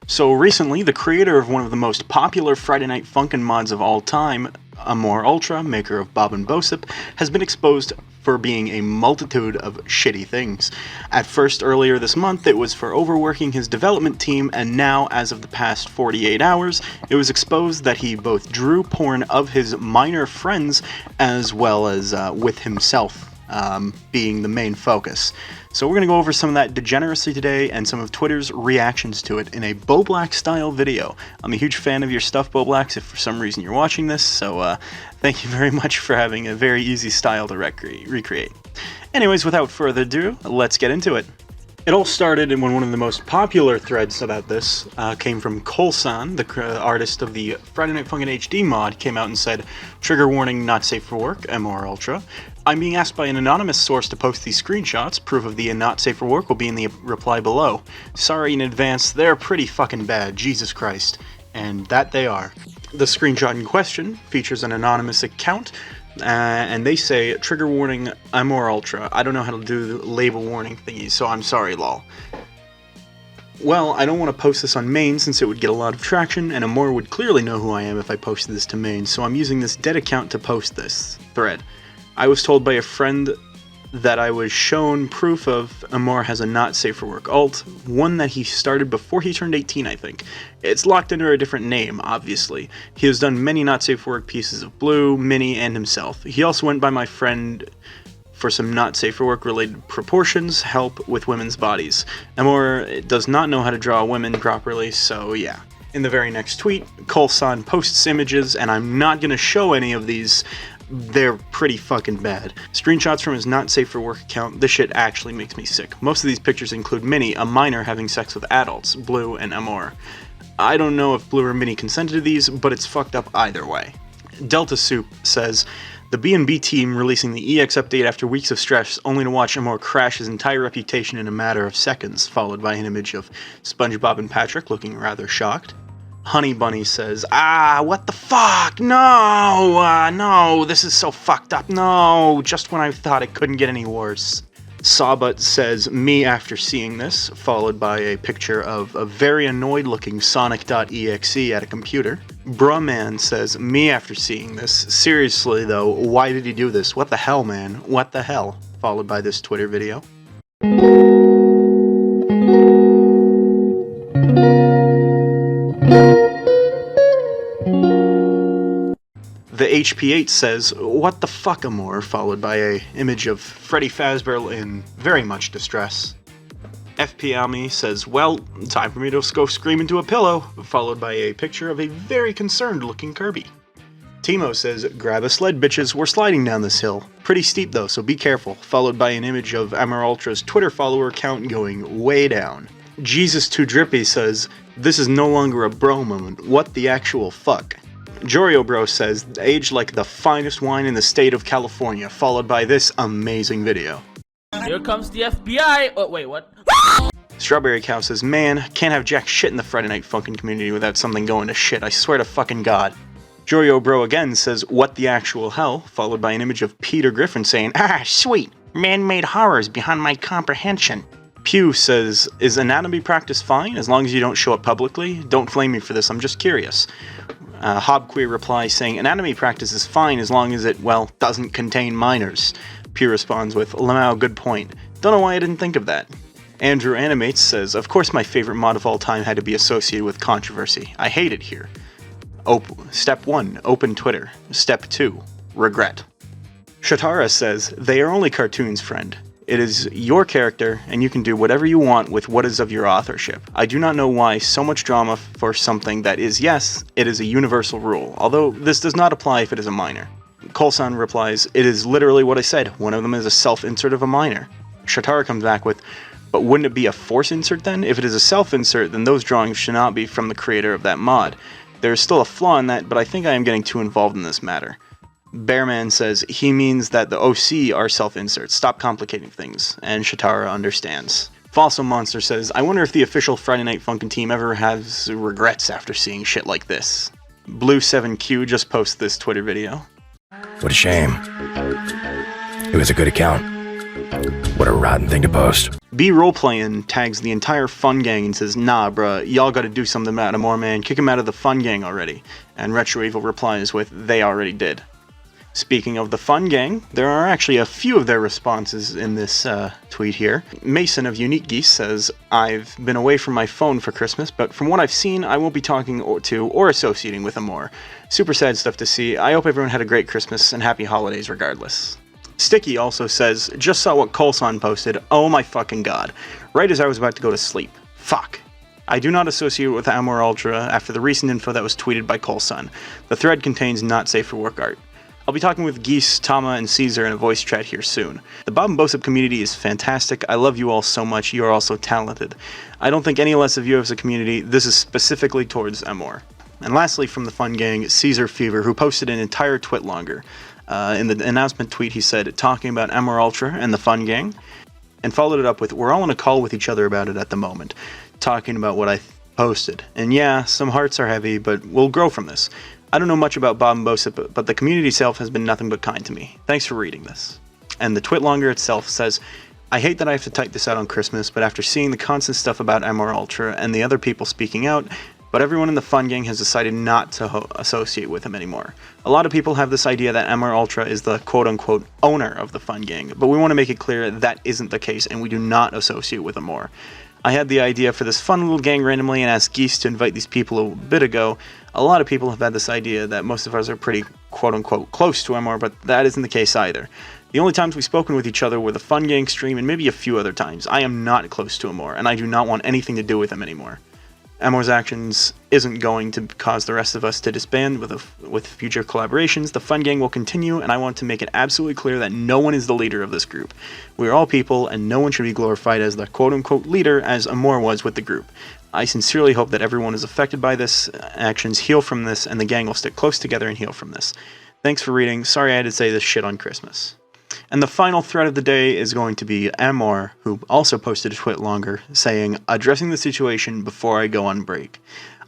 So recently, the creator of one of the most popular Friday Night Funkin' mods of all time, AmorAltra, maker of Bob and Bosip, has been exposed for being a multitude of shitty things. At first, earlier this month, it was for overworking his development team, and now, as of the past 48 hours, it was exposed that he both drew porn of his minor friends as well as with himself being the main focus. So we're going to go over some of that degeneracy today and some of Twitter's reactions to it in a Boblack style video. I'm a huge fan of your stuff, Boblacks, if for some reason you're watching this, so thank you very much for having a very easy style to recreate. Anyways, without further ado, let's get into it. It all started when one of the most popular threads about this came from Colson, the artist of the Friday Night Funkin' HD mod, came out and said, "Trigger warning, not safe for work, AmorAltra. I'm being asked by an anonymous source to post these screenshots. Proof of the not safe for work will be in the reply below. Sorry in advance, they're pretty fucking bad, Jesus Christ." And that they are. The screenshot in question features an anonymous account, and they say, "Trigger warning, AmorAltra. I don't know how to do the label warning thingy, so I'm sorry, lol." Well, I don't want to post this on main since it would get a lot of traction, and Amor would clearly know who I am if I posted this to main, so I'm using this dead account to post this thread. I was told by a friend that I was shown proof of Amor has a not safe for work alt, one that he started before he turned 18, I think. It's locked under a different name, obviously. He has done many not safe for work pieces of Blue, Minnie, and himself. He also went by my friend for some not safe for work related proportions, help with women's bodies. Amor does not know how to draw women properly, so yeah. In the very next tweet, Colson posts images, and I'm not going to show any of these. They're pretty fucking bad. Screenshots from his not safe for work account. This shit actually makes me sick. Most of these pictures include Minnie, a minor, having sex with adults, Blue and Amor. I don't know if Blue or Minnie consented to these, but it's fucked up either way. Delta Soup says, "The B&B team releasing the EX update after weeks of stress, only to watch Amor crash his entire reputation in a matter of seconds," followed by an image of SpongeBob and Patrick looking rather shocked. Honey Bunny says, "What the fuck? No, no, this is so fucked up. No, just when I thought it couldn't get any worse." Sawbutt says, "Me after seeing this," followed by a picture of a very annoyed looking Sonic.exe at a computer. Bruhman says, "Me after seeing this. Seriously though, why did he do this? What the hell, man? What the hell?" Followed by this Twitter video. The HP8 says, "What the fuck, Amor?" followed by a image of Freddy Fazbear in very much distress. FP Almy says, "Well, time for me to go scream into a pillow," followed by a picture of a very concerned looking Kirby. Timo says, "Grab a sled, bitches, we're sliding down this hill. Pretty steep though, so be careful," followed by an image of AmorAltra's Twitter follower count going way down. Jesus Too Drippy says, "This is no longer a bro moment. What the actual fuck?" Jorio Bro says, "Aged like the finest wine in the state of California," followed by this amazing video. Here comes the FBI! Oh, wait, what? Strawberry Cow says, "Man, can't have jack shit in the Friday Night Funkin' community without something going to shit, I swear to fucking God." Jorio Bro again says, "What the actual hell?" followed by an image of Peter Griffin saying, "Sweet, man-made horrors beyond my comprehension." Pew says, "Is anatomy practice fine as long as you don't show it publicly? Don't flame me for this, I'm just curious." Hobqueer replies saying, "Anatomy practice is fine as long as it, well, doesn't contain minors." Pew responds with, "Lamau, good point. Don't know why I didn't think of that." Andrew Animates says, "Of course my favorite mod of all time had to be associated with controversy. I hate it here. Step 1, open Twitter. Step 2, regret." Shatara says, "They are only cartoons, friend. It is your character, and you can do whatever you want with what is of your authorship. I do not know why so much drama for something that is, yes, it is a universal rule, although this does not apply if it is a minor." Colson replies, "It is literally what I said. One of them is a self-insert of a minor." Shatara comes back with, "But wouldn't it be a force insert then? If it is a self-insert, then those drawings should not be from the creator of that mod. There is still a flaw in that, but I think I am getting too involved in this matter." Bearman says, "He means that the OC are self-inserts. Stop complicating things." And Shatara understands. Fossil Monster says, "I wonder if the official Friday Night Funkin' team ever has regrets after seeing shit like this." Blue7Q just posted this Twitter video. "What a shame. It was a good account. What a rotten thing to post." B Roleplayin tags the entire Fun Gang and says, "Nah, bruh, y'all gotta do something about Amor, man. Kick him out of the Fun Gang already." And Retro Evil replies with, "They already did." Speaking of the Fun Gang, there are actually a few of their responses in this tweet here. Mason of Unique Geese says, "I've been away from my phone for Christmas, but from what I've seen, I won't be talking to or associating with Amor. Super sad stuff to see. I hope everyone had a great Christmas and happy holidays regardless." Sticky also says, "Just saw what Colson posted. Oh my fucking god. Right as I was about to go to sleep. Fuck. I do not associate with AmorAltra after the recent info that was tweeted by Colson. The thread contains not safe for work art." I'll be talking with Geese, Tama, and Caesar in a voice chat here soon. The Bob and Bosip community is fantastic. I love you all so much. You are all so talented. I don't think any less of you as a community. This is specifically towards Amor. And lastly, from the Fun Gang, Caesar Fever, who posted an entire twit longer. In the announcement tweet, he said, talking about AmorAltra and the Fun Gang, and followed it up with, "We're all on a call with each other about it at the moment, talking about what I posted. And yeah, some hearts are heavy, but we'll grow from this. I don't know much about Bob and Bosip, but the community itself has been nothing but kind to me. Thanks for reading this." And the twit longer itself says, "I hate that I have to type this out on Christmas, but after seeing the constant stuff about AmorAltra and the other people speaking out, but everyone in the Fun Gang has decided not to associate with him anymore. A lot of people have this idea that AmorAltra is the quote-unquote owner of the Fun Gang, but we want to make it clear that isn't the case and we do not associate with Amor. I had the idea for this fun little gang randomly and asked Geese to invite these people a bit ago. A lot of people have had this idea that most of us are pretty quote-unquote close to Amor, but that isn't the case either. The only times we've spoken with each other were the Fun Gang stream and maybe a few other times. I am not close to Amor, and I do not want anything to do with him anymore. Amor's actions isn't going to cause the rest of us to disband with future collaborations. The Fun Gang will continue, and I want to make it absolutely clear that no one is the leader of this group. We are all people, and no one should be glorified as the quote-unquote leader as Amor was with the group. I sincerely hope that everyone is affected by this, actions heal from this, and the gang will stick close together and heal from this. Thanks for reading. Sorry I had to say this shit on Christmas." And the final thread of the day is going to be Amor, who also posted a twit longer, saying, "Addressing the situation before I go on break.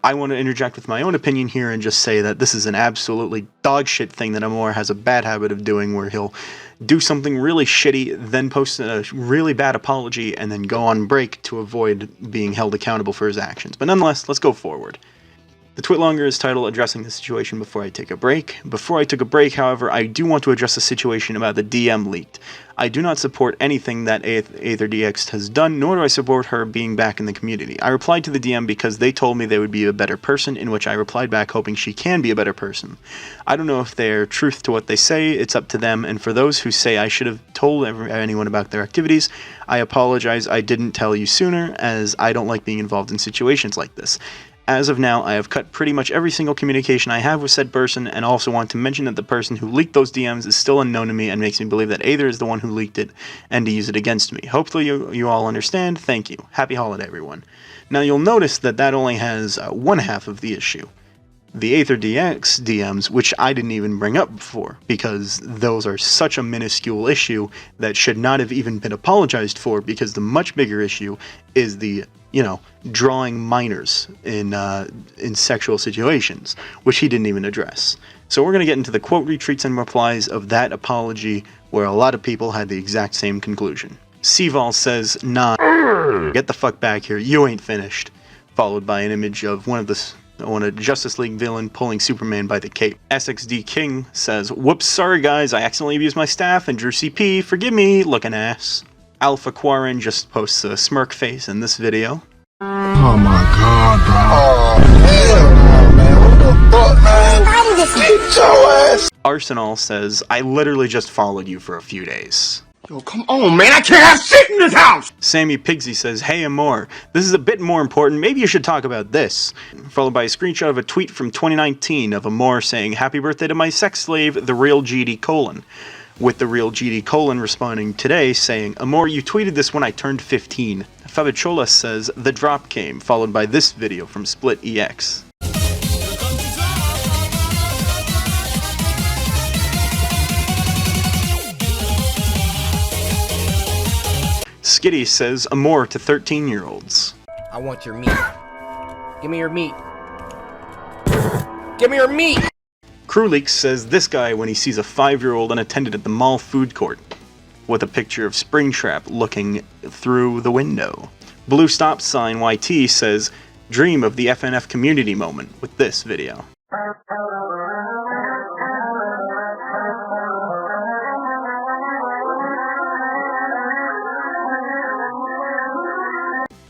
I want to interject with my own opinion here and just say that this is an absolutely dogshit thing that Amor has a bad habit of doing, where he'll do something really shitty, then post a really bad apology, and then go on break to avoid being held accountable for his actions. But nonetheless, let's go forward." The twit longer is titled "Addressing the Situation Before I Take a Break." Before I took a break, however, I do want to address the situation about the DM leaked. I do not support anything that AetherDX has done, nor do I support her being back in the community. I replied to the DM because they told me they would be a better person, in which I replied back hoping she can be a better person. I don't know if they're truth to what they say, it's up to them, and for those who say I should have told anyone about their activities, I apologize I didn't tell you sooner, as I don't like being involved in situations like this. As of now, I have cut pretty much every single communication I have with said person, and also want to mention that the person who leaked those DMs is still unknown to me and makes me believe that Aether is the one who leaked it and to use it against me. Hopefully you all understand. Thank you. Happy holiday, everyone. Now you'll notice that only has one half of the issue. The AetherDX DMs, which I didn't even bring up before, because those are such a minuscule issue that should not have even been apologized for, because the much bigger issue is the drawing minors in sexual situations, which he didn't even address. So we're going to get into the quote retweets and replies of that apology, where a lot of people had the exact same conclusion. Seval says, "Nah, get the fuck back here, you ain't finished," followed by an image of one of Justice League villain pulling Superman by the cape. SXD King says, "Whoops, sorry guys, I accidentally abused my staff, and Drew CP, forgive me, looking ass." Alpha Quarren just posts a smirk face in this video. Oh my god, bro. Oh, hell no, man. What the fuck, man? How did this get your ass? Arsenal says, "I literally just followed you for a few days." Yo, come on, man. I can't have shit in this house. Sammy Pigsy says, "Hey Amor, this is a bit more important. Maybe you should talk about this." Followed by a screenshot of a tweet from 2019 of Amor saying, "Happy birthday to my sex slave, the real GD colon." With the real GD colon responding today saying, "Amor, you tweeted this when I turned 15. Fabichola says, "The drop came," followed by this video from Split EX. Skitty says, "Amor to 13-year-olds. I want your meat. Give me your meat. Give me your meat!" Crewleaks says, "This guy when he sees a 5-year-old unattended at the mall food court." with a picture of Springtrap looking through the window. Blue stop sign YT says, dream of the FNF community moment with this video.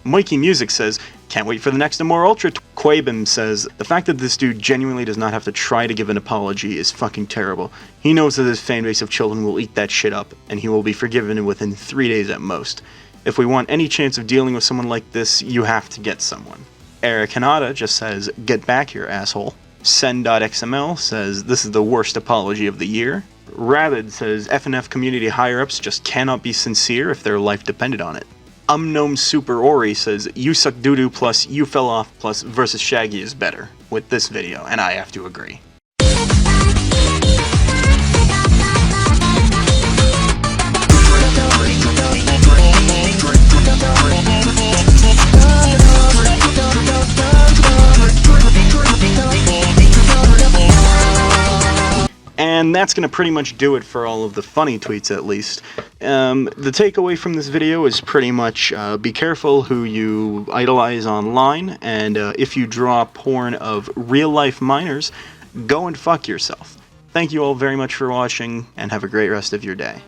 Mikey Music says, can't wait for the next AmorAltra. Quabim says, the fact that this dude genuinely does not have to try to give an apology is fucking terrible. He knows that his fanbase of children will eat that shit up, and he will be forgiven within 3 days at most. If we want any chance of dealing with someone like this, you have to get someone. Eric Hanada just says, get back here, asshole. Send.xml says, this is the worst apology of the year. Rabid says, FNF community higher-ups just cannot be sincere if their life depended on it. Umgnome Super Ori says, you suck doo-doo plus you fell off plus versus Shaggy is better with this video, and I have to agree. And that's going to pretty much do it for all of the funny tweets, at least. The takeaway from this video is pretty much be careful who you idolize online, and if you draw porn of real-life minors, go and fuck yourself. Thank you all very much for watching, and have a great rest of your day.